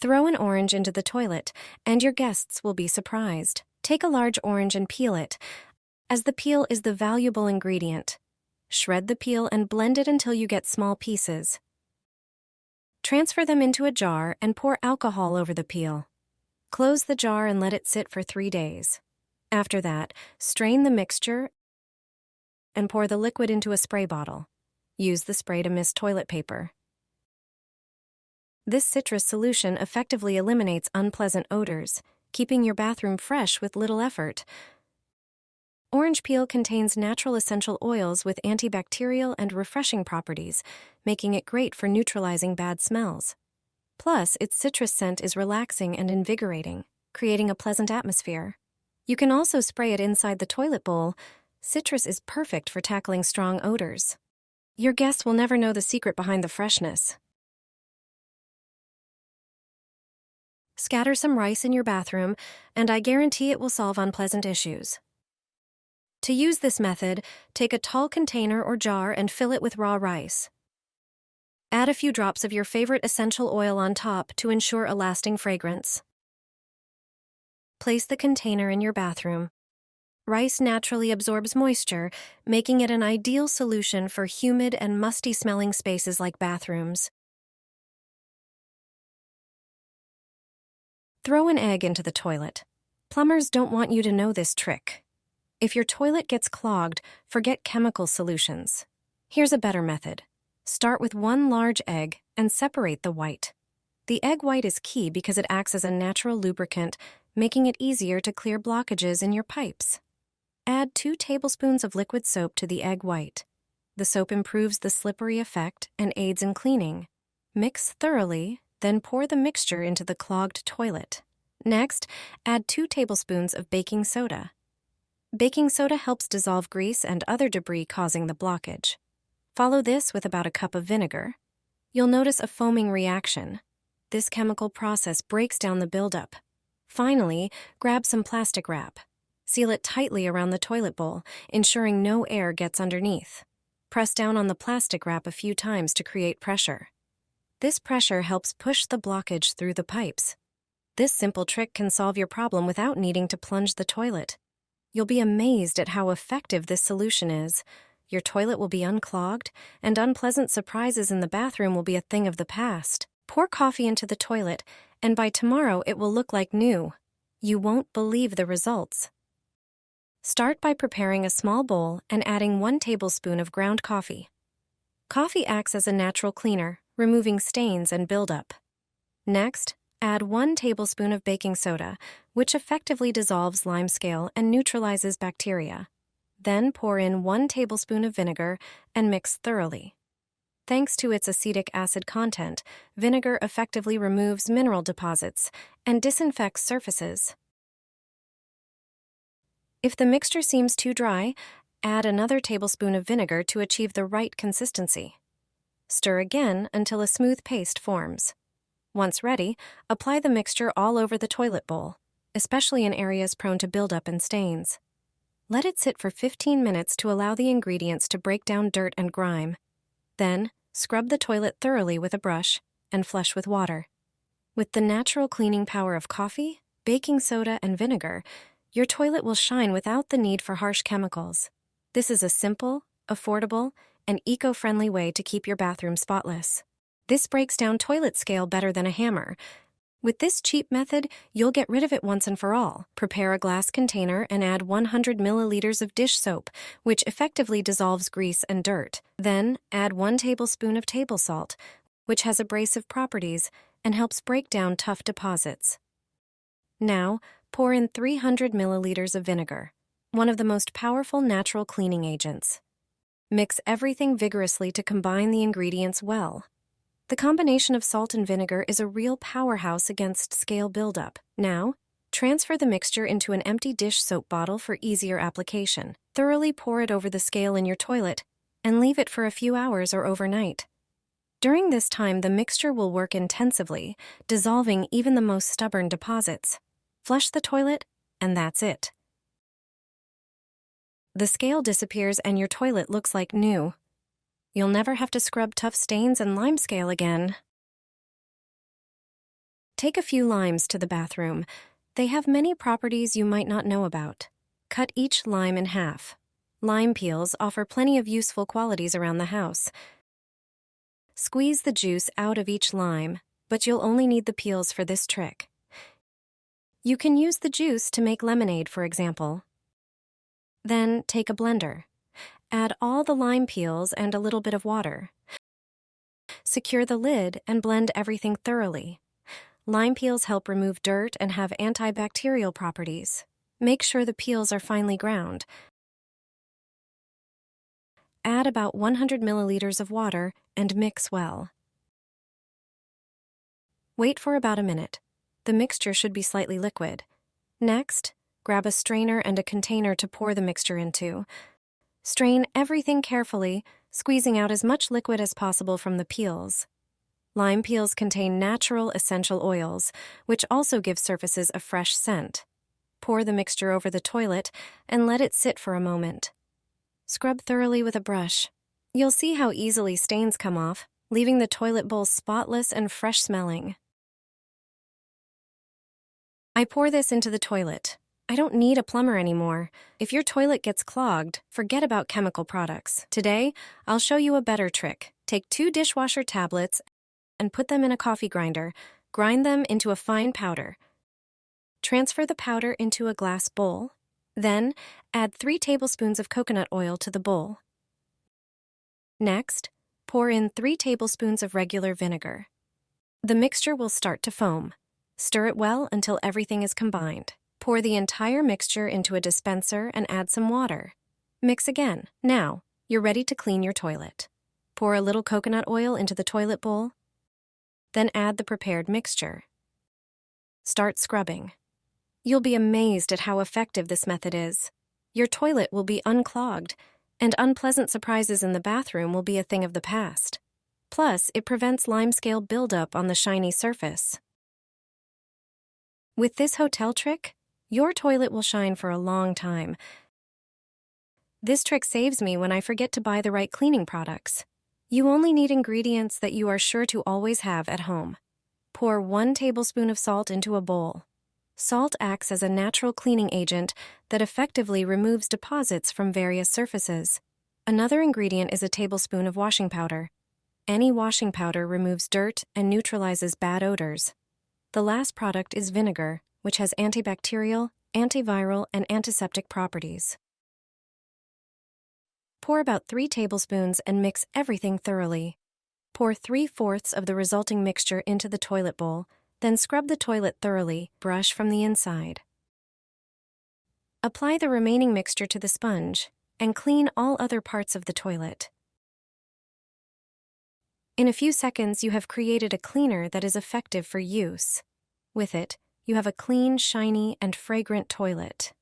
Throw an orange into the toilet, and your guests will be surprised. Take a large orange and peel it, as the peel is the valuable ingredient. Shred the peel and blend it until you get small pieces. Transfer them into a jar and pour alcohol over the peel. Close the jar and let it sit for 3 days. After that, strain the mixture and pour the liquid into a spray bottle. Use the spray to mist toilet paper. This citrus solution effectively eliminates unpleasant odors, keeping your bathroom fresh with little effort. Orange peel contains natural essential oils with antibacterial and refreshing properties, making it great for neutralizing bad smells. Plus, its citrus scent is relaxing and invigorating, creating a pleasant atmosphere. You can also spray it inside the toilet bowl. Citrus is perfect for tackling strong odors. Your guests will never know the secret behind the freshness. Scatter some rice in your bathroom, and I guarantee it will solve unpleasant issues. To use this method, take a tall container or jar and fill it with raw rice. Add a few drops of your favorite essential oil on top to ensure a lasting fragrance. Place the container in your bathroom. Rice naturally absorbs moisture, making it an ideal solution for humid and musty-smelling spaces like bathrooms. Throw an egg into the toilet. Plumbers don't want you to know this trick. If your toilet gets clogged, forget chemical solutions. Here's a better method. Start with 1 large egg and separate the white. The egg white is key because it acts as a natural lubricant, making it easier to clear blockages in your pipes. Add 2 tablespoons of liquid soap to the egg white. The soap improves the slippery effect and aids in cleaning. Mix thoroughly, then pour the mixture into the clogged toilet. Next, add 2 tablespoons of baking soda. Baking soda helps dissolve grease and other debris causing the blockage. Follow this with about a cup of vinegar. You'll notice a foaming reaction. This chemical process breaks down the buildup. Finally, grab some plastic wrap. Seal it tightly around the toilet bowl, ensuring no air gets underneath. Press down on the plastic wrap a few times to create pressure. This pressure helps push the blockage through the pipes. This simple trick can solve your problem without needing to plunge the toilet. You'll be amazed at how effective this solution is. Your toilet will be unclogged, and unpleasant surprises in the bathroom will be a thing of the past. Pour coffee into the toilet, and by tomorrow it will look like new. You won't believe the results. Start by preparing a small bowl and adding 1 tablespoon of ground coffee. Coffee acts as a natural cleaner, removing stains and buildup. Next, add 1 tablespoon of baking soda, which effectively dissolves limescale and neutralizes bacteria. Then pour in 1 tablespoon of vinegar and mix thoroughly. Thanks to its acetic acid content, vinegar effectively removes mineral deposits and disinfects surfaces. If the mixture seems too dry, add another tablespoon of vinegar to achieve the right consistency. Stir again until a smooth paste forms. Once ready, apply the mixture all over the toilet bowl, especially in areas prone to buildup and stains. Let it sit for 15 minutes to allow the ingredients to break down dirt and grime. Then, scrub the toilet thoroughly with a brush and flush with water. With the natural cleaning power of coffee, baking soda, and vinegar, your toilet will shine without the need for harsh chemicals. This is a simple, affordable, and eco-friendly way to keep your bathroom spotless. This breaks down toilet scale better than a hammer. With this cheap method, you'll get rid of it once and for all. Prepare a glass container and add 100 milliliters of dish soap, which effectively dissolves grease and dirt. Then, add 1 tablespoon of table salt, which has abrasive properties and helps break down tough deposits. Now, pour in 300 milliliters of vinegar, one of the most powerful natural cleaning agents. Mix everything vigorously to combine the ingredients well. The combination of salt and vinegar is a real powerhouse against scale buildup. Now, transfer the mixture into an empty dish soap bottle for easier application. Thoroughly pour it over the scale in your toilet and leave it for a few hours or overnight. During this time, the mixture will work intensively, dissolving even the most stubborn deposits. Flush the toilet, and that's it. The scale disappears and your toilet looks like new. You'll never have to scrub tough stains and limescale again. Take a few limes to the bathroom. They have many properties you might not know about. Cut each lime in half. Lime peels offer plenty of useful qualities around the house. Squeeze the juice out of each lime, but you'll only need the peels for this trick. You can use the juice to make lemonade, for example. Then take a blender. Add all the lime peels and a little bit of water. Secure the lid and blend everything thoroughly. Lime peels help remove dirt and have antibacterial properties. Make sure the peels are finely ground. Add about 100 milliliters of water and mix well. Wait for about a minute. The mixture should be slightly liquid. Next, grab a strainer and a container to pour the mixture into. Strain everything carefully, squeezing out as much liquid as possible from the peels. Lime peels contain natural essential oils, which also give surfaces a fresh scent. Pour the mixture over the toilet and let it sit for a moment. Scrub thoroughly with a brush. You'll see how easily stains come off, leaving the toilet bowl spotless and fresh-smelling. I pour this into the toilet. I don't need a plumber anymore. If your toilet gets clogged, forget about chemical products. Today, I'll show you a better trick. Take 2 dishwasher tablets and put them in a coffee grinder. Grind them into a fine powder. Transfer the powder into a glass bowl. Then, add 3 tablespoons of coconut oil to the bowl. Next, pour in 3 tablespoons of regular vinegar. The mixture will start to foam. Stir it well until everything is combined. Pour the entire mixture into a dispenser and add some water. Mix again. Now, you're ready to clean your toilet. Pour a little coconut oil into the toilet bowl. Then add the prepared mixture. Start scrubbing. You'll be amazed at how effective this method is. Your toilet will be unclogged, and unpleasant surprises in the bathroom will be a thing of the past. Plus, it prevents limescale buildup on the shiny surface. With this hotel trick, your toilet will shine for a long time. This trick saves me when I forget to buy the right cleaning products. You only need ingredients that you are sure to always have at home. Pour 1 tablespoon of salt into a bowl. Salt acts as a natural cleaning agent that effectively removes deposits from various surfaces. Another ingredient is a tablespoon of washing powder. Any washing powder removes dirt and neutralizes bad odors. The last product is vinegar, which has antibacterial, antiviral, and antiseptic properties. Pour about 3 tablespoons and mix everything thoroughly. Pour 3/4 of the resulting mixture into the toilet bowl, then scrub the toilet thoroughly, brush from the inside. Apply the remaining mixture to the sponge and clean all other parts of the toilet. In a few seconds, you have created a cleaner that is effective for use. With it, you have a clean, shiny, and fragrant toilet.